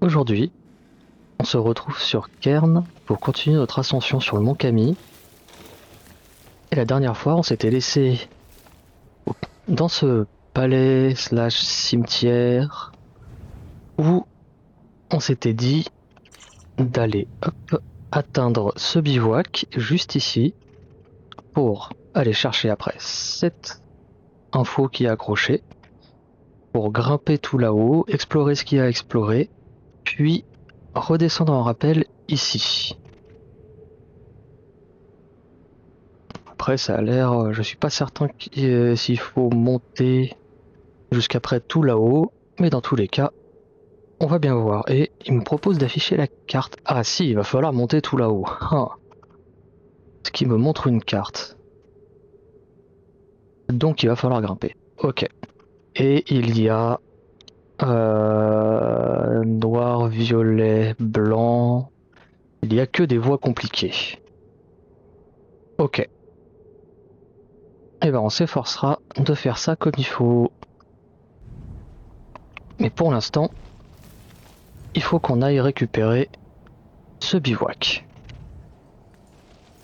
Aujourd'hui, on se retrouve sur Cairn pour continuer notre ascension sur le mont Kami. Et la dernière fois, on s'était laissé dans ce palais slash cimetière où on s'était dit d'aller atteindre ce bivouac juste ici pour aller chercher après cette info qui est accrochée, pour grimper tout là-haut, explorer ce qu'il y a à explorer, puis redescendre en rappel ici. Après, ça a l'air, je suis pas certain s'il faut monter jusqu'après tout là-haut, mais dans tous les cas, on va bien voir. Et il me propose d'afficher la carte. Ah si, il va falloir monter tout là-haut. Ah. Ce qui me montre une carte. Donc il va falloir grimper. Ok. Et il y a noir, violet, blanc. Il y a que des voies compliquées. Ok. Et ben on s'efforcera de faire ça comme il faut. Mais pour l'instant, il faut qu'on aille récupérer ce bivouac.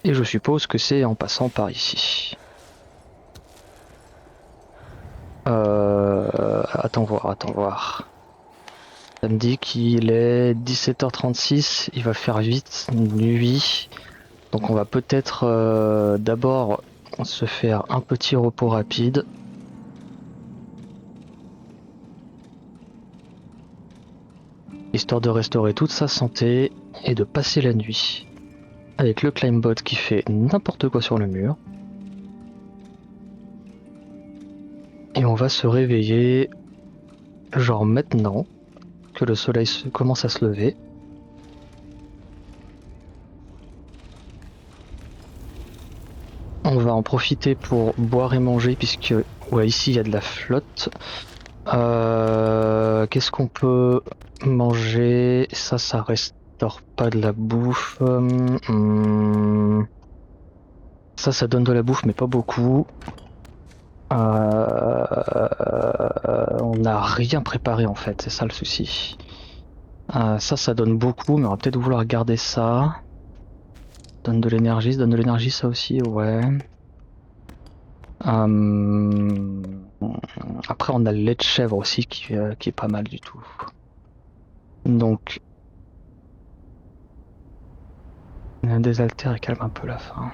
Et je suppose que c'est en passant par ici. Attends voir. Ça me dit qu'il est 17h36, il va faire vite nuit. Donc on va peut-être d'abord se faire un petit repos rapide. Histoire de restaurer toute sa santé et de passer la nuit. Avec le climbot qui fait n'importe quoi sur le mur. Et on va se réveiller genre maintenant que le soleil commence à se lever. On va en profiter pour boire et manger puisque ouais, ici il y a de la flotte. Qu'est-ce qu'on peut manger? Ça restaure pas de la bouffe. Ça donne de la bouffe mais pas beaucoup. On n'a rien préparé en fait, c'est ça le souci. Ça donne beaucoup, mais on va peut-être vouloir garder ça. Donne de l'énergie ça aussi, ouais. Après, on a le lait de chèvre aussi qui est pas mal du tout. Donc, désaltère et calme un peu la faim.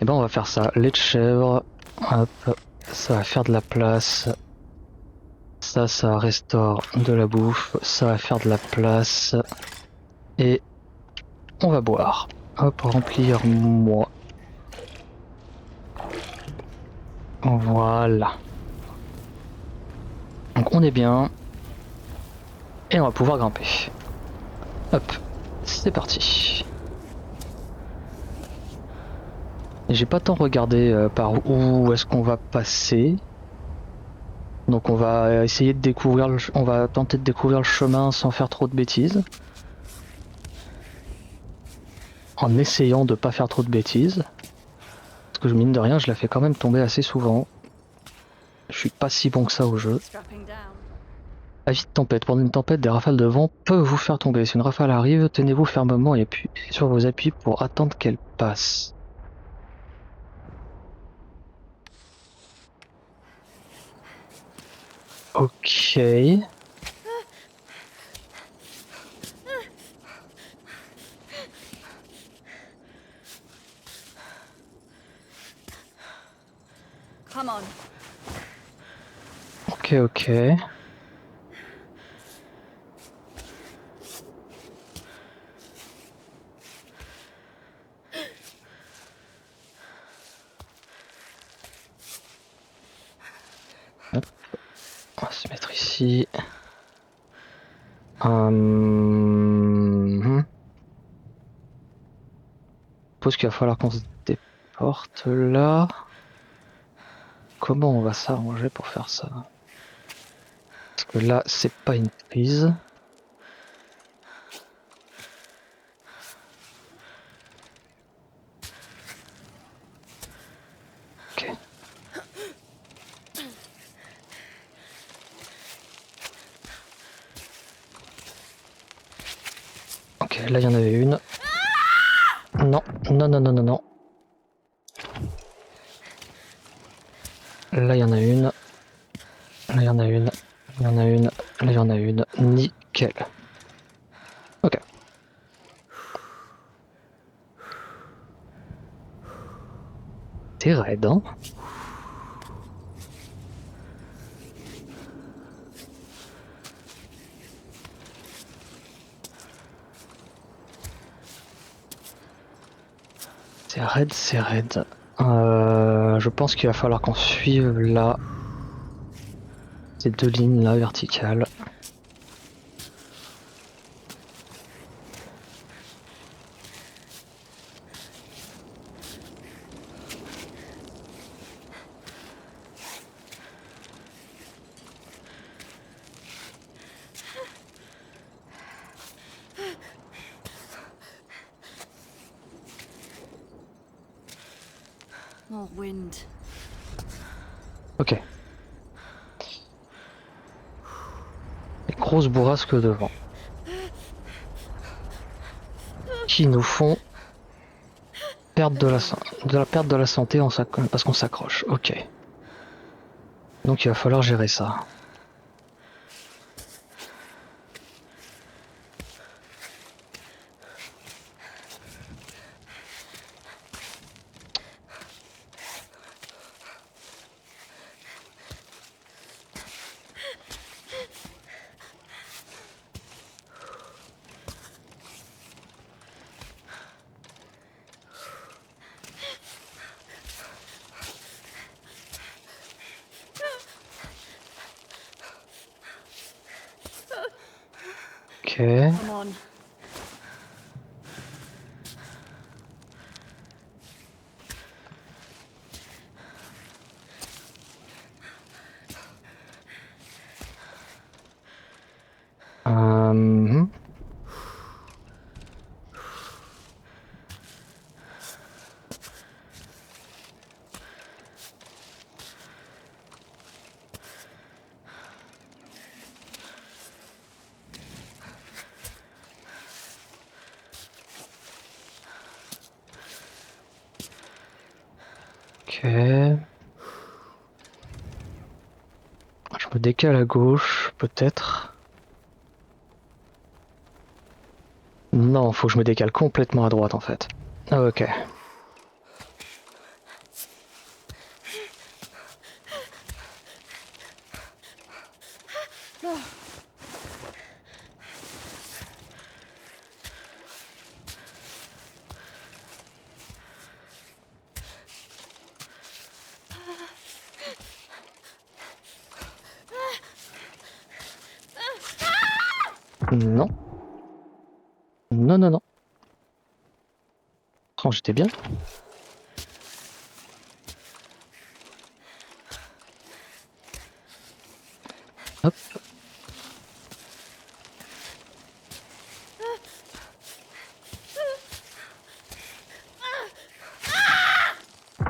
Et ben, on va faire ça. Lait de chèvre. Hop, ça va faire de la place. Ça restaure de la bouffe. Ça va faire de la place. Et on va boire. Hop, remplir moi. Voilà. Donc on est bien. Et on va pouvoir grimper. Hop, c'est parti. J'ai pas tant regardé par où est-ce qu'on va passer. Donc on va essayer de découvrir, on va tenter de découvrir le chemin sans faire trop de bêtises. En essayant de pas faire trop de bêtises. Parce que mine de rien, je la fais quand même tomber assez souvent. Je suis pas si bon que ça au jeu. Avis de tempête. Pendant une tempête, des rafales de vent peuvent vous faire tomber. Si une rafale arrive, tenez-vous fermement et appuyez sur vos appuis pour attendre qu'elle passe. Ok. Ok. Hop. On va se mettre ici. Je suppose qu'il va falloir qu'on se déporte là. Comment on va s'arranger pour faire ça? Parce que là, c'est pas une prise. Ok, là il y en avait une. Non, non, non, non, non, non. Là il y en a une. Là il y en a une. Là il y en a une. Là il y en a une. Nickel. Ok. T'es raide, hein? C'est raide, c'est raide. Je pense qu'il va falloir qu'on suive là ces deux lignes là verticales. More wind. Ok. Les grosses bourrasques devant. Qui nous font perdre de la perte de la santé parce qu'on s'accroche. Ok. Donc il va falloir gérer ça. Ok. Come on. Euh, Ok. Je me décale à gauche, peut-être. Non, faut que je me décale complètement à droite en fait. Ah, ok. Non. Non, non, non. Oh, j'étais bien. Hop.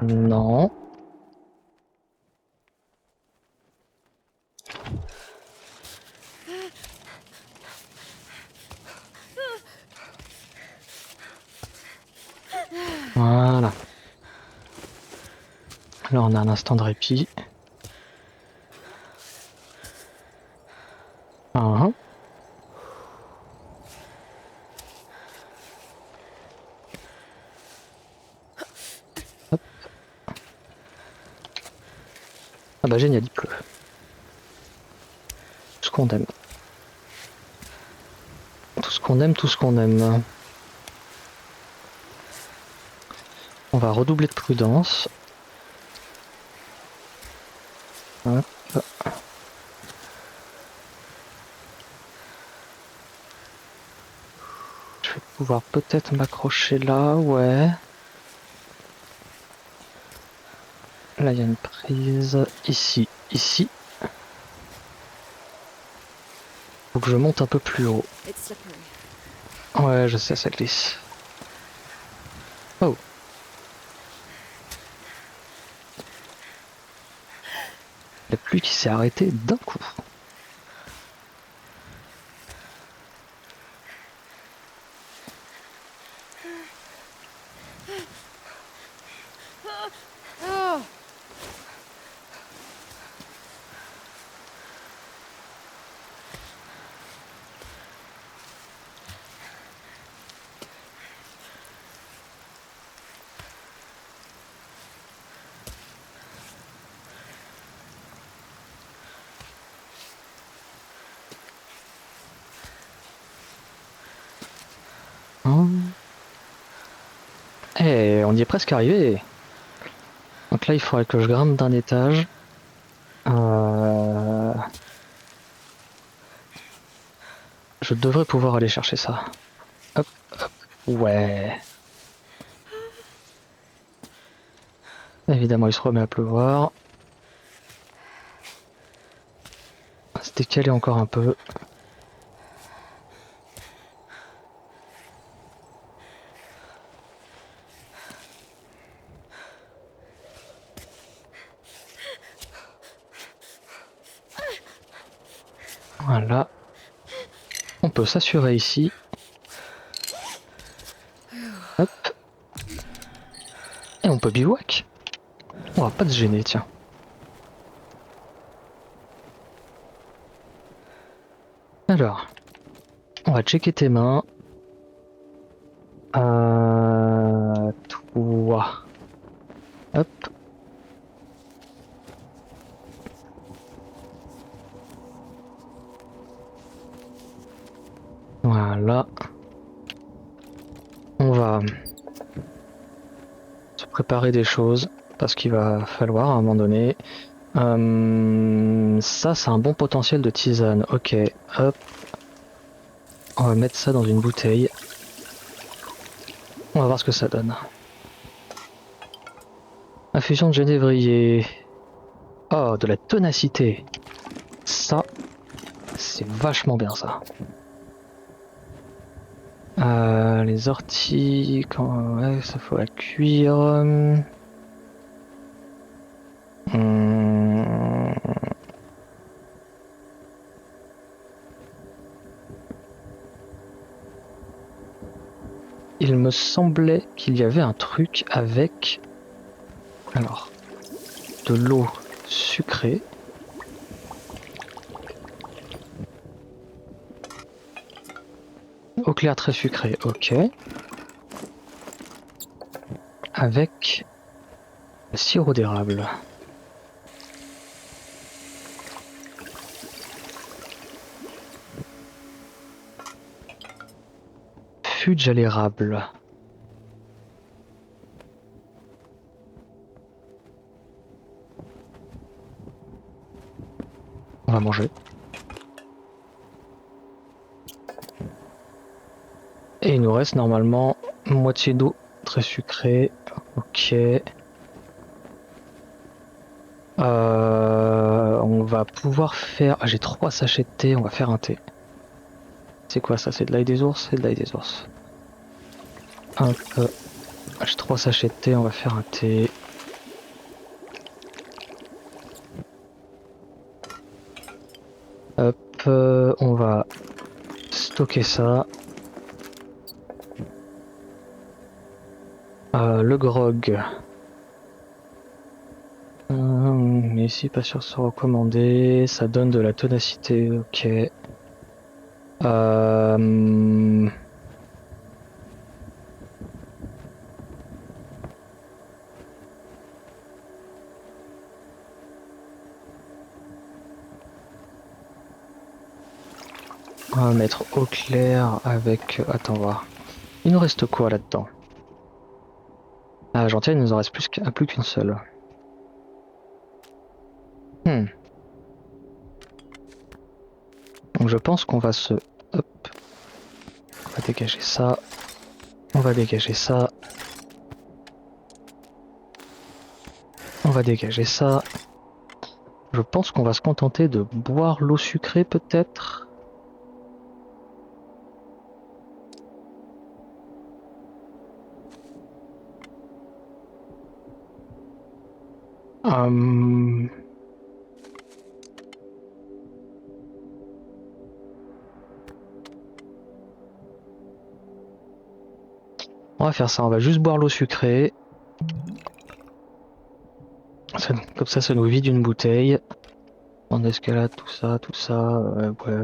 Non. Voilà. Là, on a un instant de répit. Ah, hop. Ah bah génial, il pleut. Tout ce qu'on aime. Tout ce qu'on aime, tout ce qu'on aime. On va redoubler de prudence. Hop. Je vais pouvoir peut-être m'accrocher là, ouais. Là, il y a une prise. Ici, ici. Faut que je monte un peu plus haut. It's slippery. Ouais, je sais, ça glisse. Oh. La pluie qui s'est arrêtée d'un coup. Eh, on y est presque arrivé. Donc là, il faudrait que je grimpe d'un étage. Je devrais pouvoir aller chercher ça. Hop, hop, ouais. Évidemment, il se remet à pleuvoir. On va se décaler encore un peu. Voilà. On peut s'assurer ici. Hop. Et on peut bivouac. On va pas se gêner, tiens. Alors, on va checker tes mains. Toi. Hop. Voilà. On va se préparer des choses parce qu'il va falloir à un moment donné. Ça, c'est un bon potentiel de tisane. Ok, hop. On va mettre ça dans une bouteille. On va voir ce que ça donne. Infusion de genévrier. Oh, de la ténacité. Ça, c'est vachement bien ça. Les orties, quand ouais, ça faut la cuire. Hum, Il me semblait qu'il y avait un truc avec, alors, de l'eau sucrée. Eau claire très sucrée, ok. Avec le sirop d'érable. Fudge à l'érable. On va manger. Et il nous reste normalement moitié d'eau très sucrée. Ok. On va pouvoir faire... Ah, j'ai 3 sachets de thé, on va faire un thé. C'est quoi ça? C'est de l'ail des ours? C'est de l'ail des ours. Hop. J'ai 3 sachets de thé, on va faire un thé. Hop, on va stocker ça. Le grog. Mais ici, pas sûr de se recommander. Ça donne de la ténacité, ok. On va mettre eau claire avec... Attends, voir. Il nous reste quoi là-dedans? Ah, gentille, il nous en reste plus qu'une seule. Donc je pense qu'on va se... Hop. On va dégager ça. On va dégager ça. On va dégager ça. Je pense qu'on va se contenter de boire l'eau sucrée peut-être. Euh... On va faire ça, on va juste boire l'eau sucrée. Comme ça nous vide une bouteille. On escalade, tout ça, tout ça. Ouais.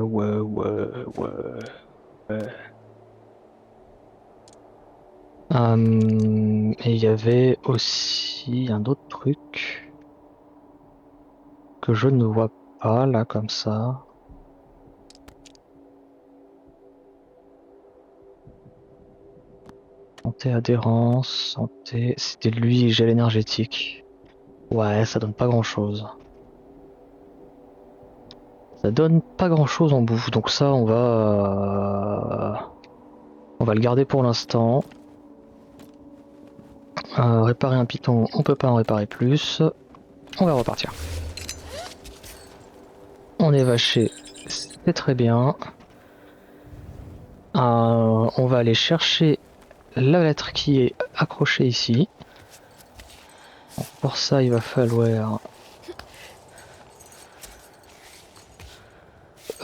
Et il y avait aussi un autre truc que je ne vois pas là comme ça. Santé, adhérence, santé. C'était lui, gel énergétique. Ouais, ça donne pas grand chose. Ça donne pas grand chose en bouffe, donc ça on va le garder pour l'instant. Réparer un python, on peut pas en réparer plus. On va repartir. On est vaché, c'est très bien. On va aller chercher la lettre qui est accrochée ici. Pour ça, il va falloir...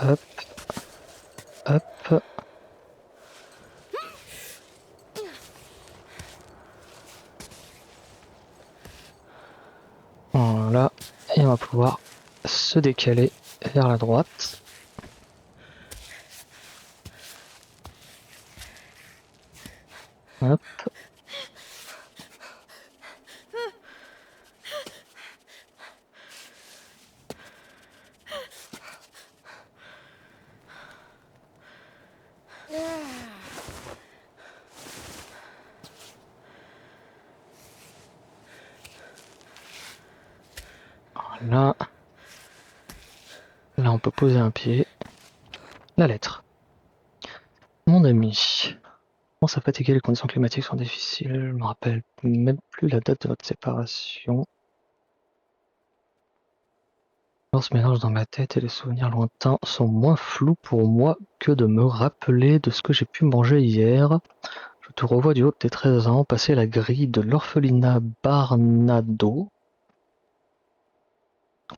Hop, hop. Voilà. Et on va pouvoir se décaler vers la droite. Hop. Voilà. Là, on peut poser un pied. La lettre. Mon ami. Commence à fatiguer, les conditions climatiques sont difficiles. Je me rappelle même plus la date de notre séparation. On se mélange dans ma tête et les souvenirs lointains sont moins flous pour moi que de me rappeler de ce que j'ai pu manger hier. Je te revois du haut de tes 13 ans, passer la grille de l'orphelinat Barnado.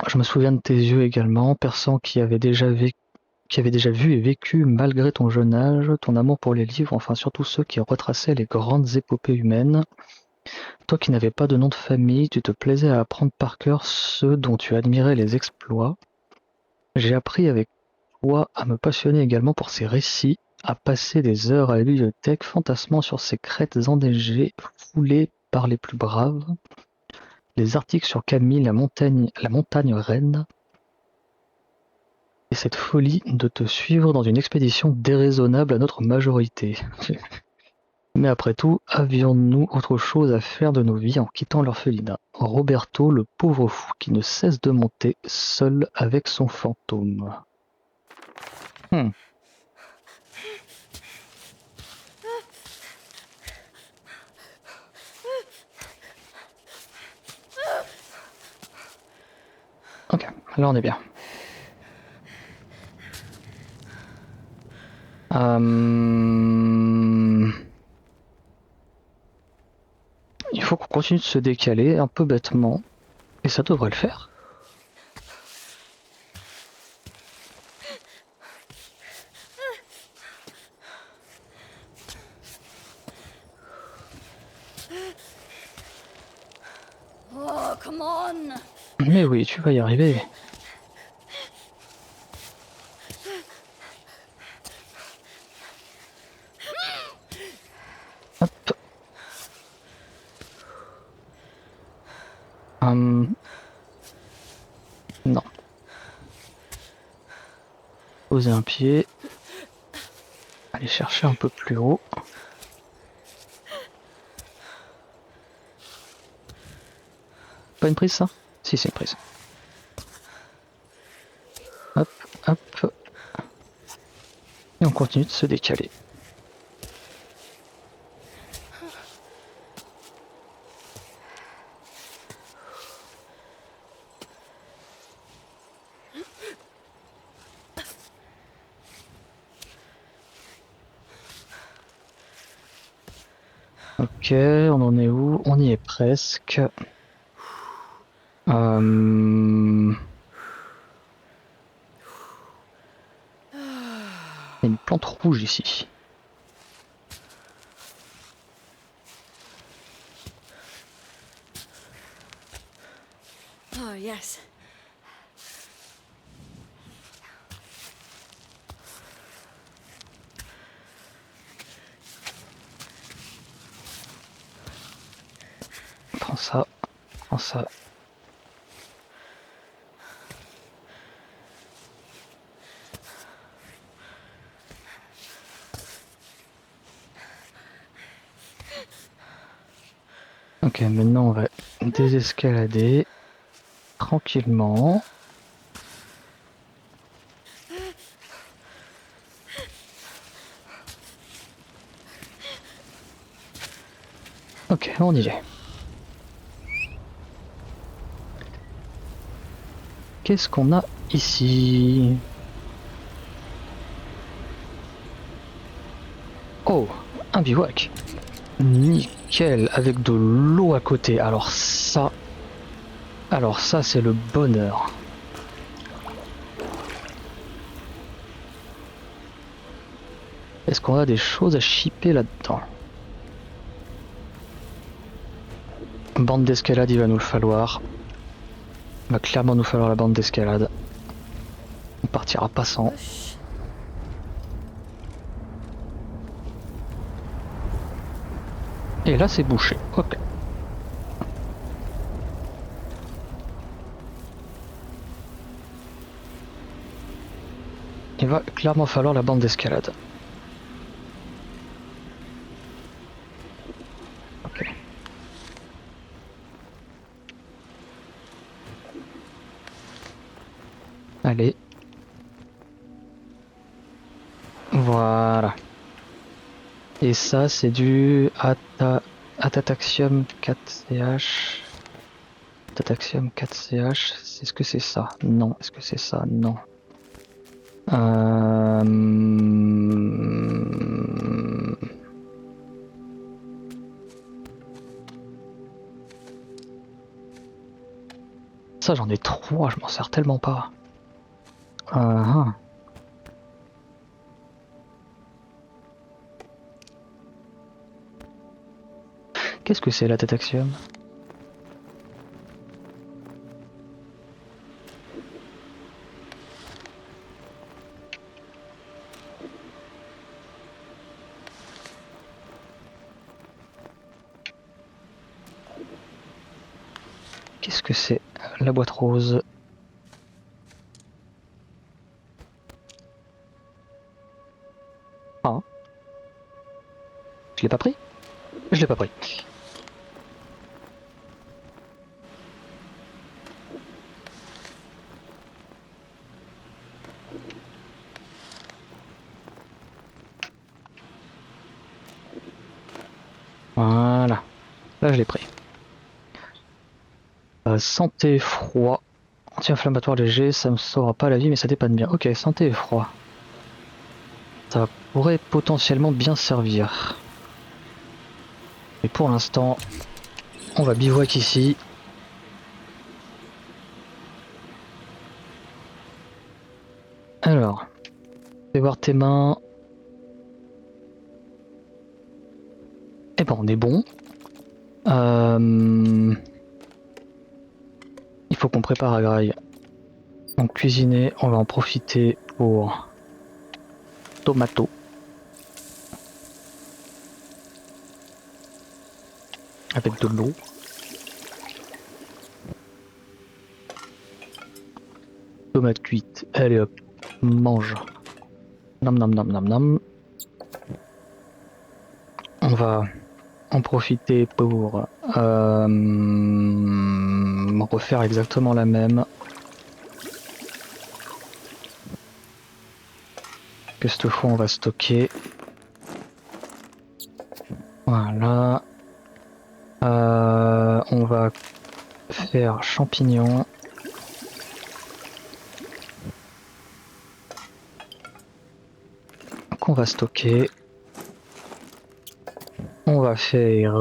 Je me souviens de tes yeux également, perçant qui avait déjà vu et vécu, malgré ton jeune âge, ton amour pour les livres, enfin surtout ceux qui retraçaient les grandes épopées humaines. Toi qui n'avais pas de nom de famille, tu te plaisais à apprendre par cœur ceux dont tu admirais les exploits. J'ai appris avec toi à me passionner également pour ces récits, à passer des heures à la bibliothèque, fantasmant sur ces crêtes enneigées, foulées par les plus braves, les articles sur Camille, la montagne reine, et cette folie de te suivre dans une expédition déraisonnable à notre majorité. Mais après tout, avions-nous autre chose à faire de nos vies en quittant l'orphelinat? Roberto, le pauvre fou qui ne cesse de monter, seul avec son fantôme. Hmm. Ok, là on est bien. Il faut qu'on continue de se décaler un peu bêtement, et ça devrait le faire. Oh, come on! Mais oui, tu vas y arriver. Hop. Non. Poser un pied. Aller chercher un peu plus haut. Pas une prise ça? Si, c'est une prise. Hop, hop. Et on continue de se décaler. Ok, on en est où? On y est presque. Il y a une plante rouge ici. Yes. Prends ça, prends ça. Ok, maintenant on va désescalader tranquillement. Ok, on y est. Qu'est-ce qu'on a ici? Oh, un bivouac. Nickel, avec de l'eau à côté. Alors ça c'est le bonheur. Est-ce qu'on a des choses à shipper là-dedans? Bande d'escalade, il va nous le falloir. Il va clairement nous falloir la bande d'escalade. On partira pas sans. Push. Et là c'est bouché. Ok. Il va clairement falloir la bande d'escalade. Ok. Allez. Voilà. Et ça c'est du Atataxium 4CH. Atataxium 4CH. Est-ce que c'est ça? Non. Est-ce que c'est ça? Non. Euh... Ça j'en ai 3, je m'en sers tellement pas. Uh-huh. Qu'est-ce que c'est la Tataxium? Qu'est-ce que c'est la boîte rose? Ah, je l'ai pas pris? Je l'ai pas pris. Voilà, là je l'ai pris. Santé froid. Anti-inflammatoire léger, ça me sauvera pas la vie mais ça dépanne bien. Ok, santé et froid. Ça pourrait potentiellement bien servir. Mais pour l'instant, on va bivouac ici. Alors, fais voir tes mains. Eh ben on est bon. Il faut qu'on prépare à graille. Donc cuisiner, on va en profiter pour tomato. Avec de l'eau. Tomate cuite. Allez hop, mange. Nam nam nam nam nam. On va en profiter pour refaire exactement la même. Que cette fois on va stocker. Voilà. On va faire champignons. Qu'on va stocker. On va faire...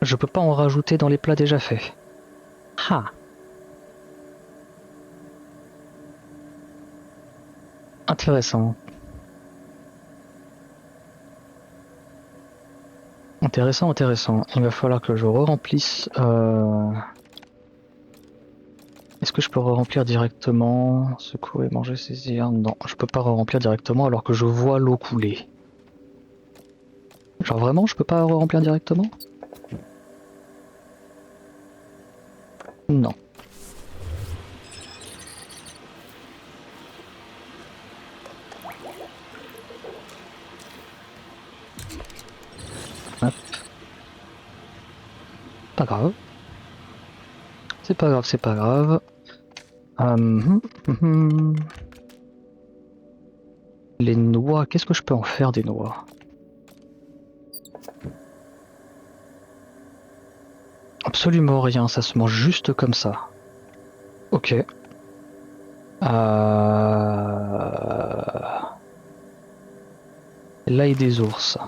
Je peux pas en rajouter dans les plats déjà faits. Ah. Intéressant. Intéressant, intéressant. Il va falloir que je re-remplisse... Est-ce que je peux re-remplir directement? Secouer, manger, saisir? Non, je peux pas re-remplir directement alors que je vois l'eau couler. Genre vraiment, je peux pas re-remplir directement? Non. Hop. Pas grave. C'est pas grave, c'est pas grave. Hum, hum. Les noix, qu'est-ce que je peux en faire des noix? Absolument rien, ça se mange juste comme ça. Ok. L'ail des ours.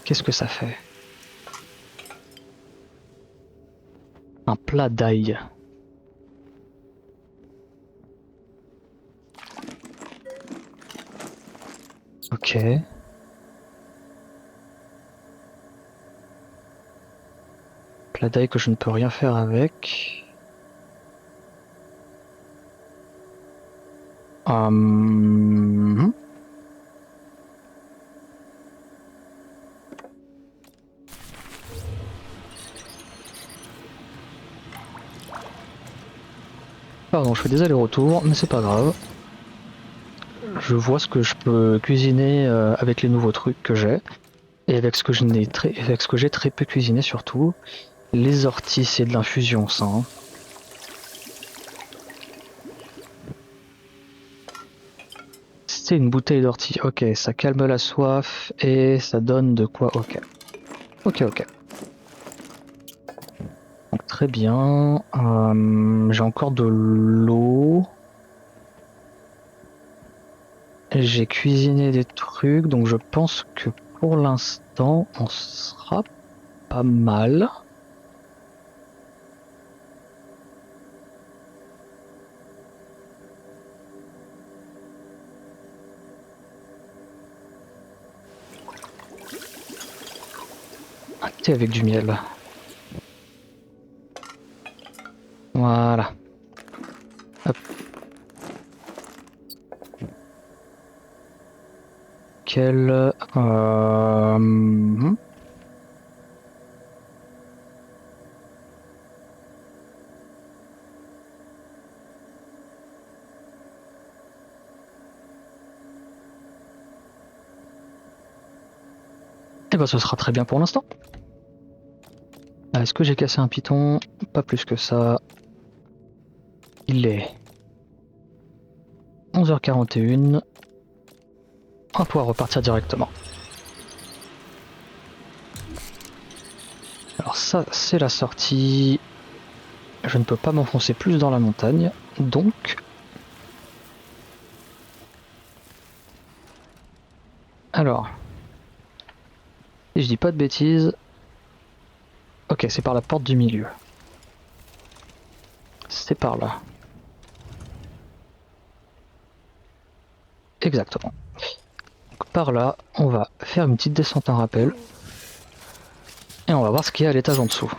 Qu'est-ce que ça fait? Un plat d'ail. Ok. Plat d'ail que je ne peux rien faire avec. Hum. Pardon, je fais des allers-retours, mais c'est pas grave. Je vois ce que je peux cuisiner avec les nouveaux trucs que j'ai. Et avec ce que j'ai très peu cuisiné surtout. Les orties, c'est de l'infusion, ça. Hein. C'est une bouteille d'ortie. Ok, ça calme la soif et ça donne de quoi. Ok. Ok, ok. Donc, très bien. J'ai encore de l'eau. J'ai cuisiné des trucs, donc je pense que pour l'instant, on sera pas mal. Un thé avec du miel. Voilà. Hop. Quel... Eh ben ce sera très bien pour l'instant. Est-ce que j'ai cassé un python? Pas plus que ça. Il est 11h41. On va pouvoir repartir directement. Alors ça, c'est la sortie. Je ne peux pas m'enfoncer plus dans la montagne. Donc... Alors... Si je dis pas de bêtises... Ok, c'est par la porte du milieu. C'est par là. Exactement. Donc par là, on va faire une petite descente en rappel. Et on va voir ce qu'il y a à l'étage en dessous.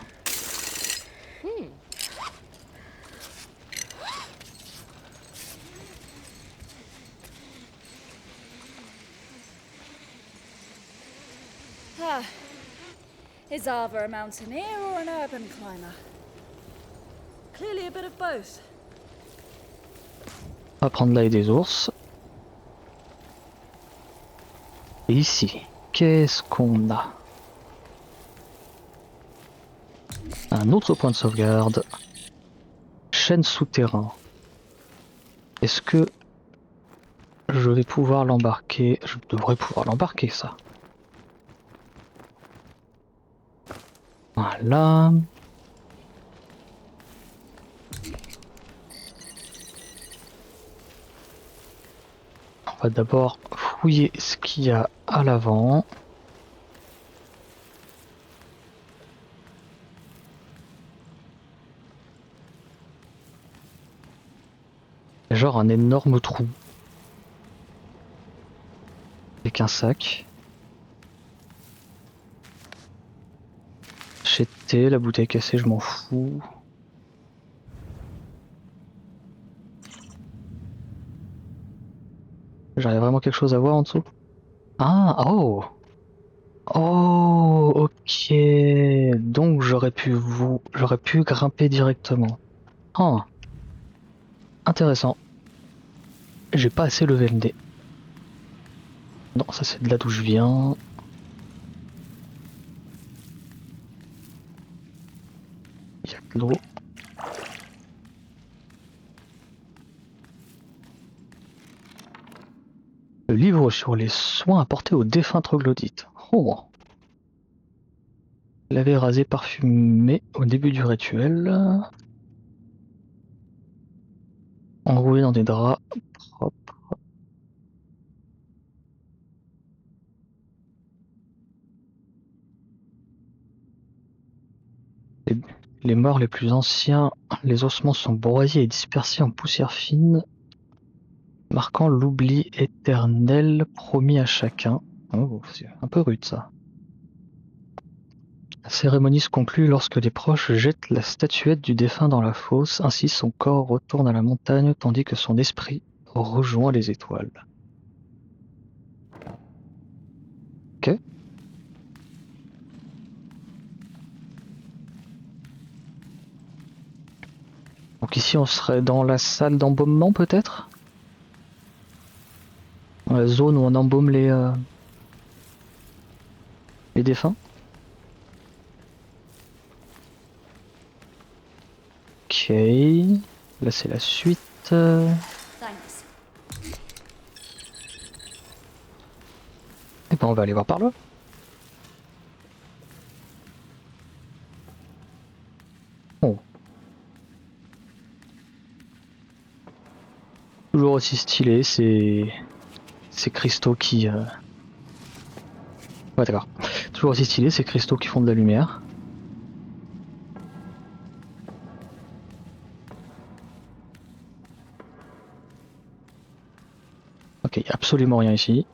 Ah. Is Ava a mountaineer or an urban climber? Clearly a bit of both. On va prendre l'ail des ours. Et ici, qu'est-ce qu'on a? Un autre point de sauvegarde. Chaîne souterrain. Est-ce que je vais pouvoir l'embarquer? Je devrais pouvoir l'embarquer, ça. Voilà. On va d'abord fouiller ce qu'il y a à l'avant. Genre un énorme trou. avec un sac. J'étais la bouteille cassée, je m'en fous. J'aurais vraiment quelque chose à voir en dessous? Ah, oh! Oh, ok. Donc j'aurais pu grimper directement. Ah, intéressant. J'ai pas assez levé le dé. Non, ça c'est de là d'où je viens. Il y a de l'eau. Le livre sur les soins apportés aux défunts troglodytes. Oh. Laver, rasé, parfumé au début du rituel. Enroué dans des draps propres. Les, les morts les plus anciens, les ossements sont broyés et dispersés en poussière fine, marquant l'oubli éternel promis à chacun. Oh, c'est un peu rude ça. La cérémonie se conclut lorsque les proches jettent la statuette du défunt dans la fosse, ainsi son corps retourne à la montagne tandis que son esprit rejoint les étoiles. Ok. Donc ici on serait dans la salle d'embaumement peut-être? Dans la zone où on embaume les défunts? Ok. Là c'est la suite. Thanks. Et ben on va aller voir par là. Oh. Toujours aussi stylé, ces cristaux qui... Ouais d'accord. Toujours aussi stylé, ces cristaux qui font de la lumière. Ok, y a absolument rien ici.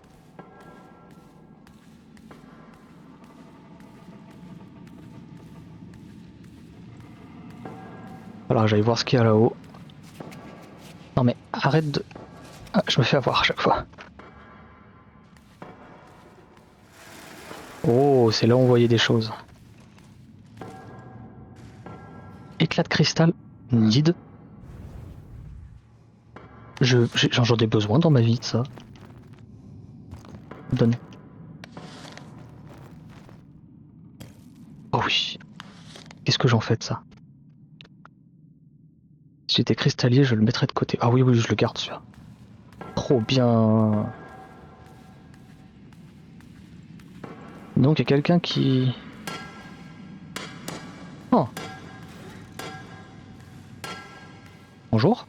Alors j'allais voir ce qu'il y a là-haut. Non mais arrête de... Ah, je me fais avoir à chaque fois. Oh, c'est là où on voyait des choses. Éclat de cristal, guide. J'en ai besoin dans ma vie de ça. Donne. Oh oui. Qu'est-ce que j'en fais de ça? Si j'étais cristallier, je le mettrais de côté. Ah oui, oui, je le garde celui-là. Trop bien. Donc il y a quelqu'un qui... Oh. Bonjour.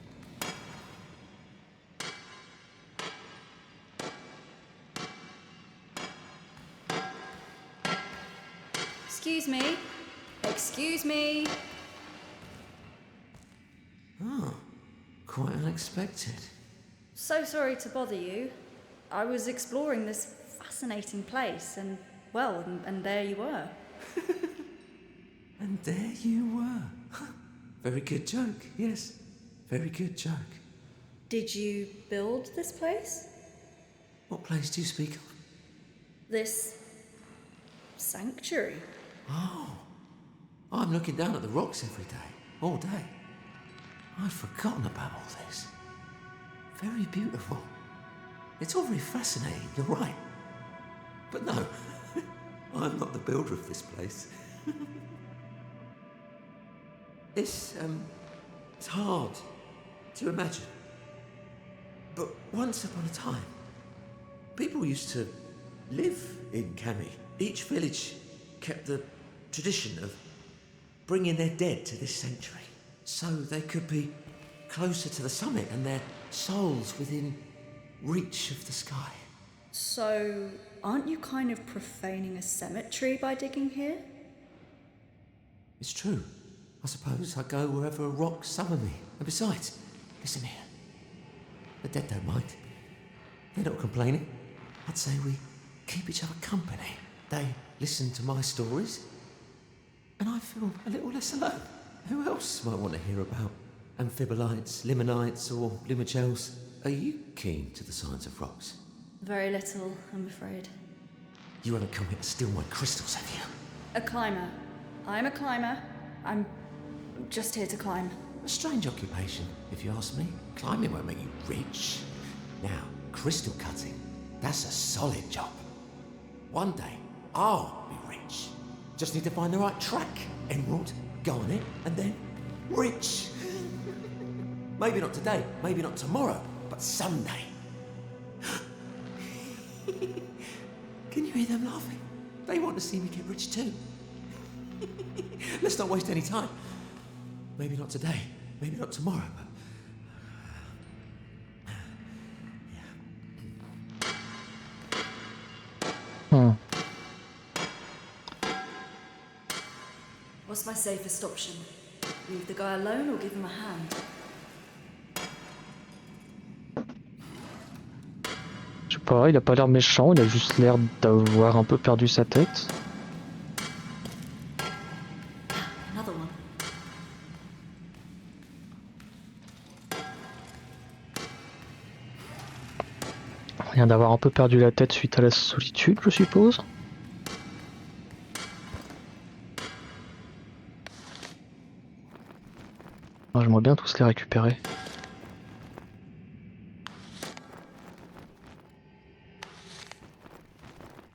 Excuse me. Excuse me. Oh, quite unexpected. So sorry to bother you. I was exploring this fascinating place and, well, and there you were. And there you were. Very good joke, yes. Very good joke. Did you build this place? What place do you speak of? This sanctuary? Oh, I'm looking down at the rocks every day, all day. I'd forgotten about all this. Very beautiful. It's all very fascinating, you're right. But no, I'm not the builder of this place. It's hard to imagine. But once upon a time, people used to live in Cami. Each village kept the tradition of bringing their dead to this sanctuary so they could be closer to the summit and their souls within reach of the sky. So, aren't you kind of profaning a cemetery by digging here? It's true. I suppose I go wherever rocks summon me. And besides, listen here. The dead don't mind. They're not complaining. I'd say we keep each other company. They listen to my stories, and I feel a little less alone. Who else might want to hear about amphibolites, limonites, or limogels? Are you keen to the science of rocks? Very little, I'm afraid. You haven't come here to steal my crystals, have you? A climber. I'm a climber. I'm just here to climb. A strange occupation, if you ask me. Climbing won't make you rich. Now, crystal cutting, that's a solid job. One day, I'll be rich. Just need to find the right track. Emerald, go on it, and then rich. Maybe not today, maybe not tomorrow, but someday. Can you hear them laughing? They want to see me get rich too. Let's not waste any time. Maybe not today, maybe not tomorrow, but... What's my safest option? Leave the guy alone or give him a hand? Je sais pas, il a pas l'air méchant, il a juste l'air d'avoir un peu perdu sa tête. Another one. Rien d'avoir un peu perdu la tête suite à la solitude, je suppose. J'aimerais bien tous les récupérer.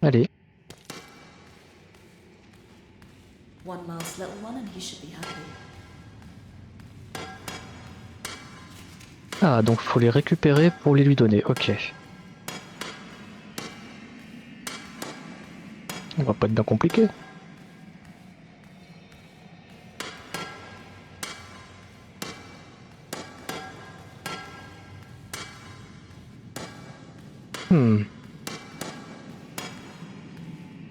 Allez. One last little one and he should be happy. Ah, donc faut les récupérer pour les lui donner, ok. On va pas être bien compliqué.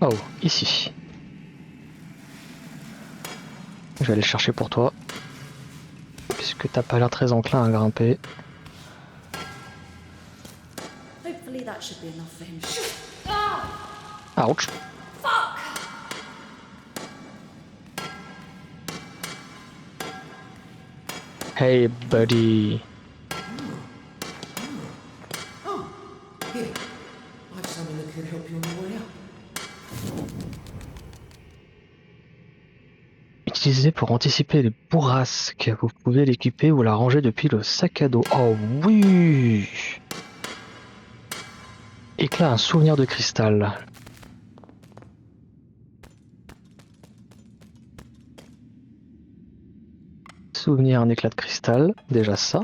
Oh, ici. Je vais aller le chercher pour toi. Puisque t'as pas l'air très enclin à grimper. Hopefully that should be enough for him. Ouch. Hey, buddy. Oh, here. I have something that could help you on the way up. Utilisé pour anticiper les bourrasques. Vous pouvez l'équiper ou la ranger depuis le sac à dos. Oh oui! Éclat, un souvenir de cristal. Souvenir, un éclat de cristal. Déjà ça.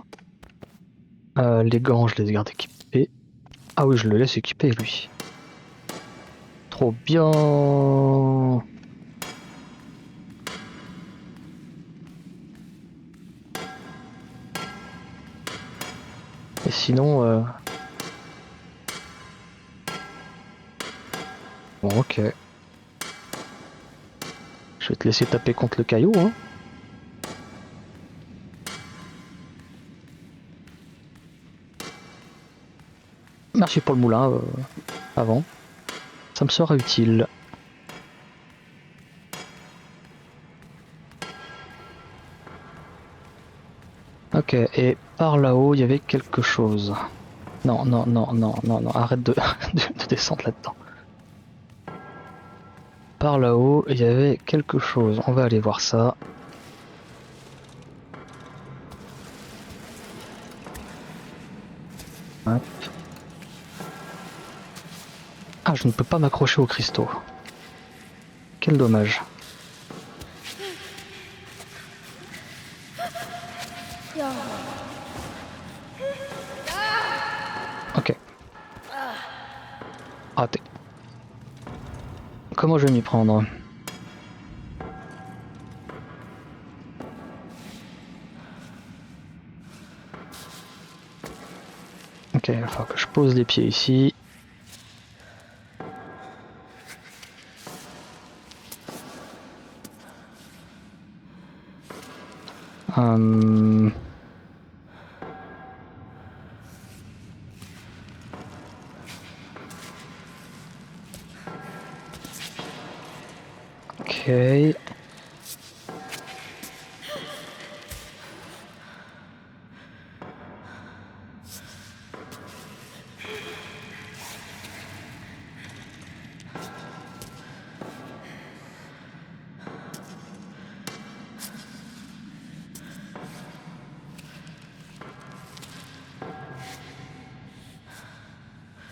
Les gants, je les garde équipés. Ah oui, je le laisse équiper lui. Trop bien! Et sinon... Bon, ok. Je vais te laisser taper contre le caillou, hein. Merci pour le moulin, avant. Ça me sera utile. Ok, et par là-haut, il y avait quelque chose. Non, non, non, non, non, non, arrête de, de descendre là-dedans. Par là-haut, il y avait quelque chose. On va aller voir ça. Hop. Ah, je ne peux pas m'accrocher aux cristaux. Quel dommage. Ok. Raté. Comment je vais m'y prendre? Ok, il va falloir que je pose les pieds ici.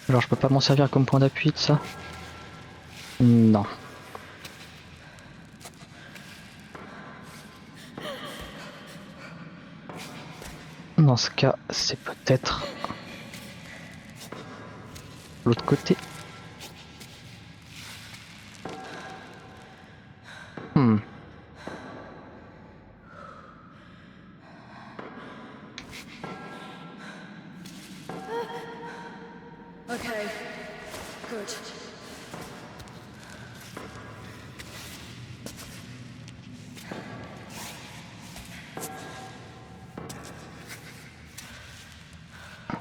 Alors je peux pas m'en servir comme point d'appui de ça? Non. Dans ce cas, c'est peut-être l'autre côté. Hmm. Okay, good.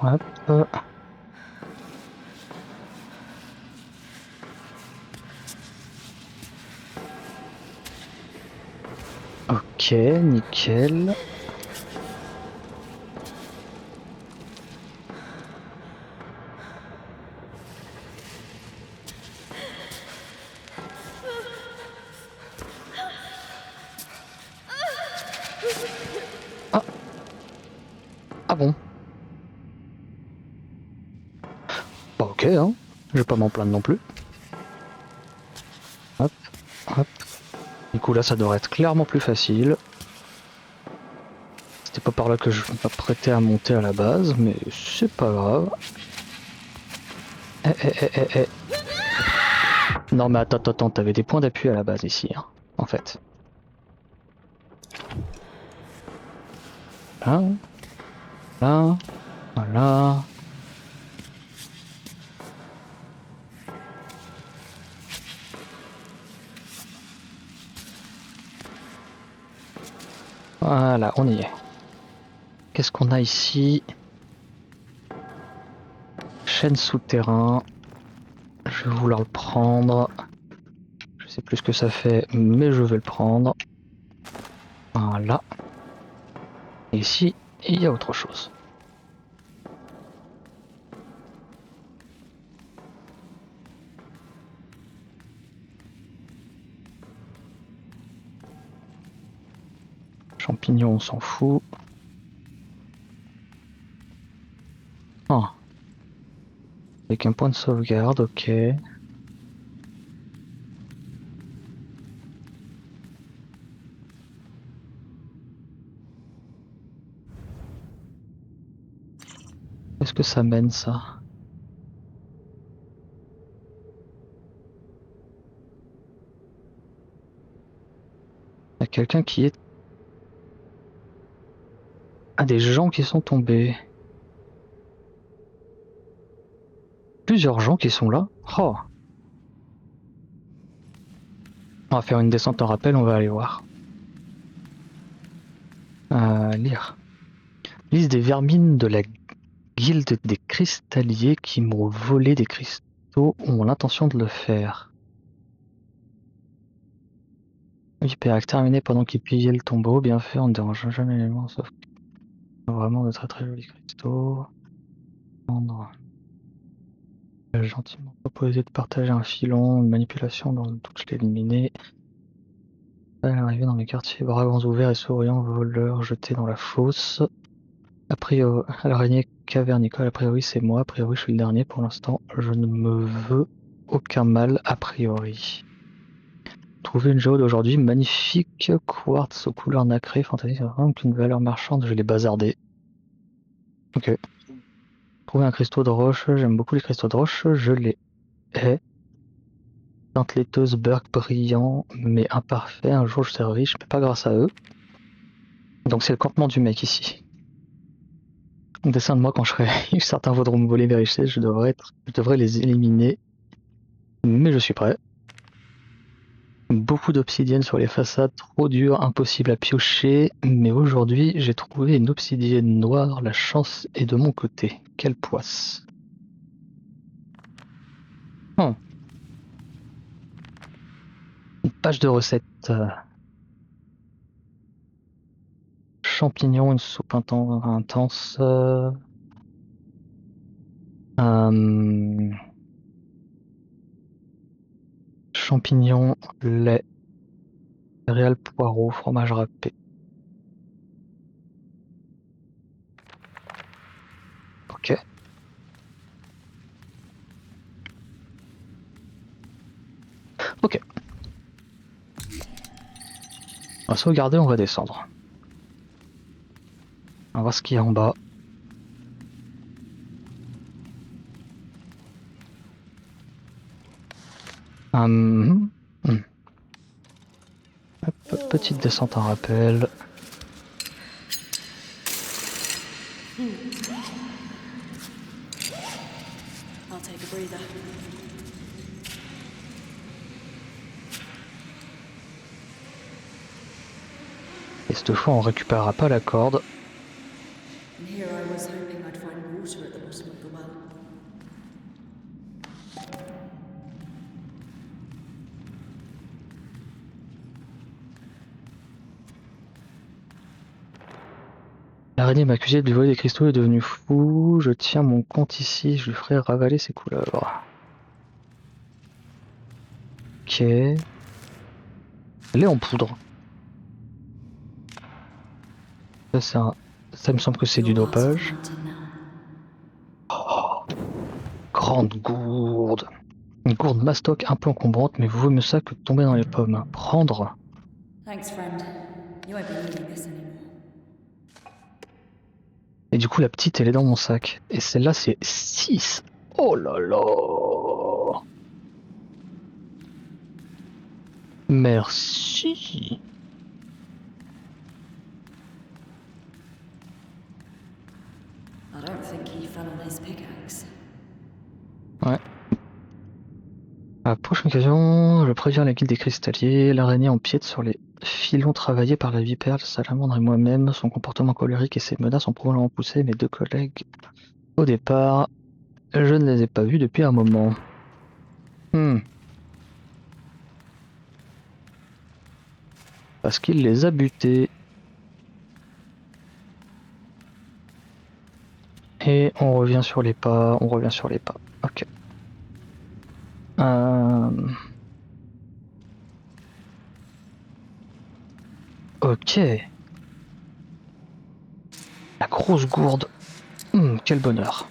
Hop. Ok, nickel. Ah, ah bon. Bah ok, hein. Je vais pas m'en plaindre non plus. Hop, hop. Du coup là, ça devrait être clairement plus facile. C'était pas par là que je m'apprêtais à monter à la base, mais c'est pas grave. Eh. Non mais attends, t'avais des points d'appui à la base ici, hein, en fait. Là, là, voilà. Voilà, on y est. Qu'est-ce qu'on a ici? Chaîne souterrain. Je vais vouloir le prendre. Je sais plus ce que ça fait, mais je vais le prendre. Voilà. Et ici, il y a autre chose. Champignons, on s'en fout. Ah. Avec un point de sauvegarde, ok. Est-ce que ça mène ça? Il y a quelqu'un qui est... Ah, des gens qui sont tombés. Plusieurs gens qui sont là. Oh. On va faire une descente en rappel, on va aller voir. Lire. Liste des vermines de la guilde des cristalliers qui m'ont volé des cristaux ont l'intention de le faire. Hyper terminé pendant qu'ils pillaient le tombeau, bien fait, on ne dérange jamais l'élément, sauf vraiment de très très jolis cristaux. Prendre. Gentiment proposé de partager un filon, une manipulation dans le doute, je l'ai éliminé. Elle est arrivée dans mes quartiers, bras grands ouverts et souriants, voleurs jetés dans la fosse. A priori, l'araignée cavernicole, a priori c'est moi, a priori je suis le dernier pour l'instant, je ne me veux aucun mal a priori. Trouver une géode aujourd'hui, magnifique quartz aux couleurs nacrées, fantastique, vraiment qu'une valeur marchande, je vais les bazarder. Ok. Trouver un cristaux de roche, j'aime beaucoup les cristaux de roche, je les hais. Teinte laiteuse, burk brillant, mais imparfait, un jour je serai riche, mais pas grâce à eux. Donc c'est le campement du mec ici. Un dessin de moi quand je serai riche, certains voudront me voler mes richesses, je devrais les éliminer. Mais je suis prêt. Beaucoup d'obsidienne sur les façades, trop dur, impossible à piocher. Mais aujourd'hui, j'ai trouvé une obsidienne noire, la chance est de mon côté. Quelle poisse. Oh. Une page de recettes. Champignons, une soupe intense. Champignons, lait, céréales, poireaux, fromage râpé. Ok. On va sauvegarder, on va descendre. On va voir ce qu'il y a en bas. Hum, hum. Hop, petite descente en rappel. I'll take a breather. Et cette fois, on récupérera pas la corde. And here I was hoping I'd find water at the bottom of the well. L'araignée m'a accusé de lui voler des cristaux et est devenu fou. Je tiens mon compte ici, je lui ferai ravaler ses couleuvres. Ok. Elle est en poudre. Ça me semble que c'est du Your path's dopage. mountain now. Grande gourde. Une gourde mastoc un peu encombrante, mais vaut mieux ça que de tomber dans les pommes. Prendre. Thanks, friend. You won't be needing this anymore. Et du coup, la petite, elle est dans mon sac. Et celle-là, c'est 6. Oh là là. Merci. I don't think he fell on his pickaxe. Ouais. À la prochaine occasion, je préviens la guilde des cristalliers. L'araignée empiète sur les filons travaillés par la vipère, le salamandre et moi-même. Son comportement colérique et ses menaces ont probablement poussé mes 2 collègues. Au départ, je ne les ai pas vus depuis un moment. Parce qu'il les a butés. Et on revient sur les pas, on revient sur les pas. Ok. Ok. La grosse gourde. Quel bonheur.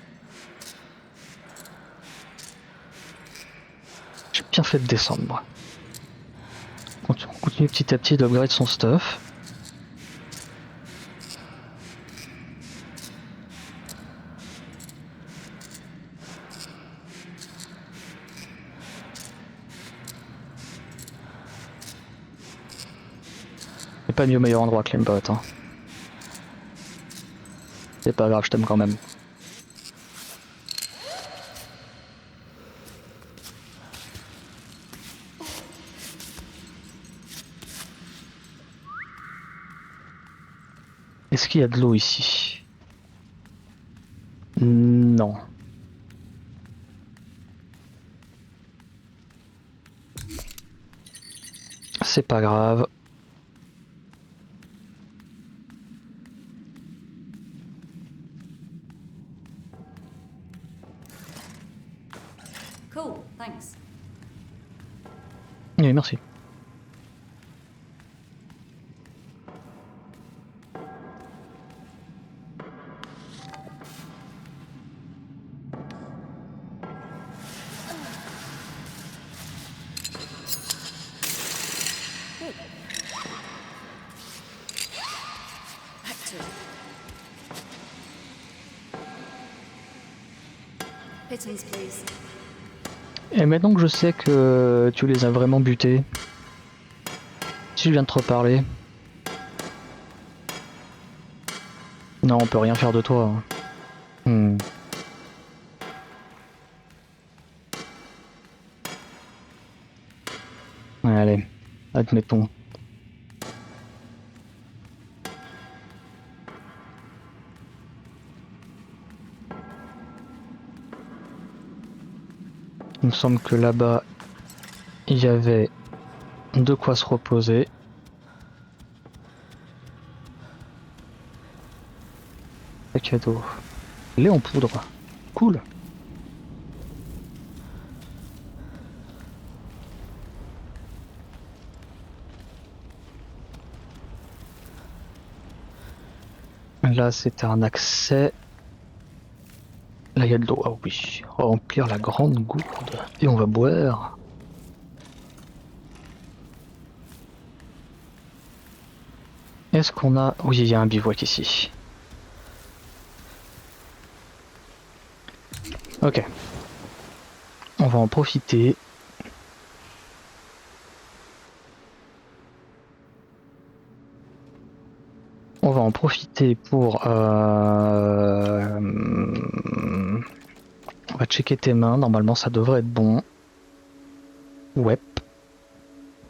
J'ai bien fait de descendre, moi. On continue petit à petit d'upgrade son stuff. C'est pas mieux au meilleur endroit que l'aimbot, hein. C'est pas grave, je t'aime quand même. Est-ce qu'il y a de l'eau ici? Non. C'est pas grave. Cool, thanks. Oui, merci. Good. Back to it. Pittance, please. Et maintenant que je sais que tu les as vraiment butés, si je viens de te reparler... Non, on peut rien faire de toi. Allez, admettons. Il me semble que là-bas, il y avait de quoi se reposer. Sac à dos. Il est en poudre. Cool. Là, c'était un accès. Là, il y a de l'eau. Ah oui. On va remplir la grande gourde. Et on va boire. Est-ce qu'on a... Oui, il y a un bivouac ici. Ok. On va en profiter. On va en profiter pour... On va checker tes mains. Normalement, ça devrait être bon. Ouais.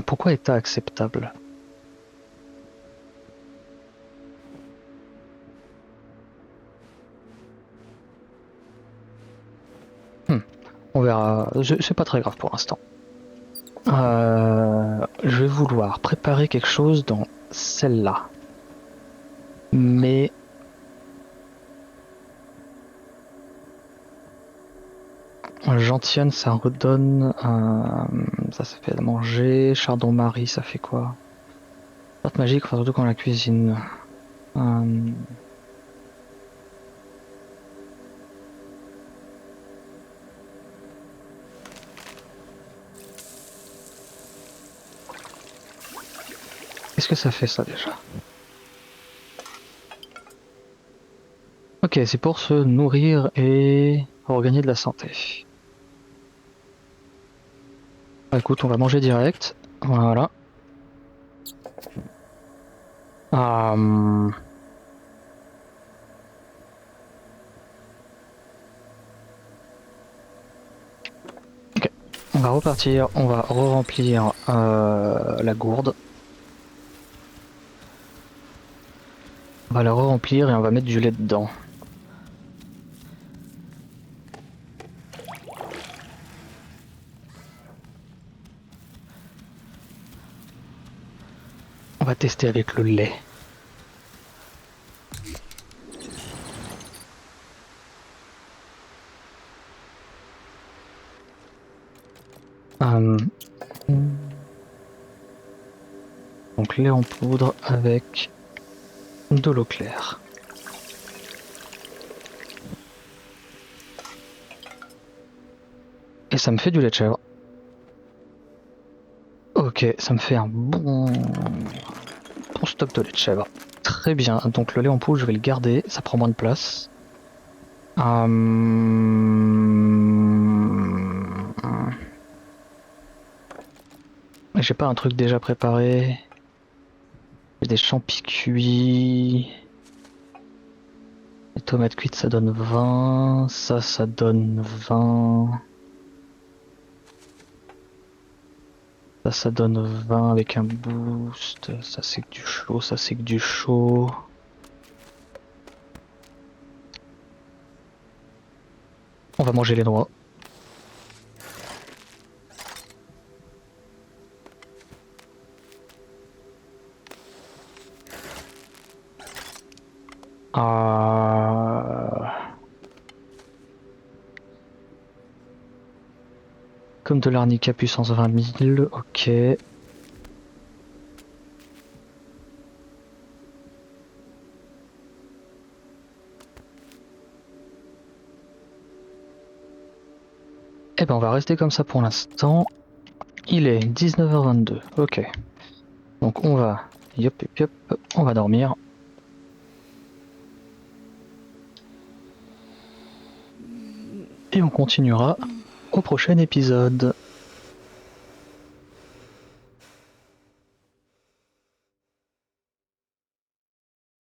Pourquoi état acceptable? On verra. C'est pas très grave pour l'instant. Je vais vouloir préparer quelque chose dans celle-là. Mais... Gentiane, ça redonne... ça fait à manger. Chardon-Marie, ça fait quoi? Pâte magique, enfin, surtout quand la cuisine. Qu'est-ce que ça fait ça déjà? Ok, c'est pour se nourrir et regagner de la santé. Bah, écoute, on va manger direct. Voilà. Ok, on va repartir, on va re-remplir la gourde. On va la re-remplir et on va mettre du lait dedans. On va tester avec le lait. Donc lait en poudre avec de l'eau claire. Et ça me fait du lait de chèvre. Ok, ça me fait un bon stock de lait de chèvre. Très bien, donc le lait en poudre je vais le garder, ça prend moins de place. J'ai pas un truc déjà préparé. J'ai des champignons cuits. Les tomates cuites ça donne 20. Ça donne 20. Ça donne 20 avec un boost. Ça c'est que du chaud, ça c'est que du chaud. On va manger les noix. Comme de l'arnica puissance 20 000, ok. Eh ben on va rester comme ça pour l'instant. Il est 19h22, ok. Donc on va, on va dormir. Et on continuera au prochain épisode.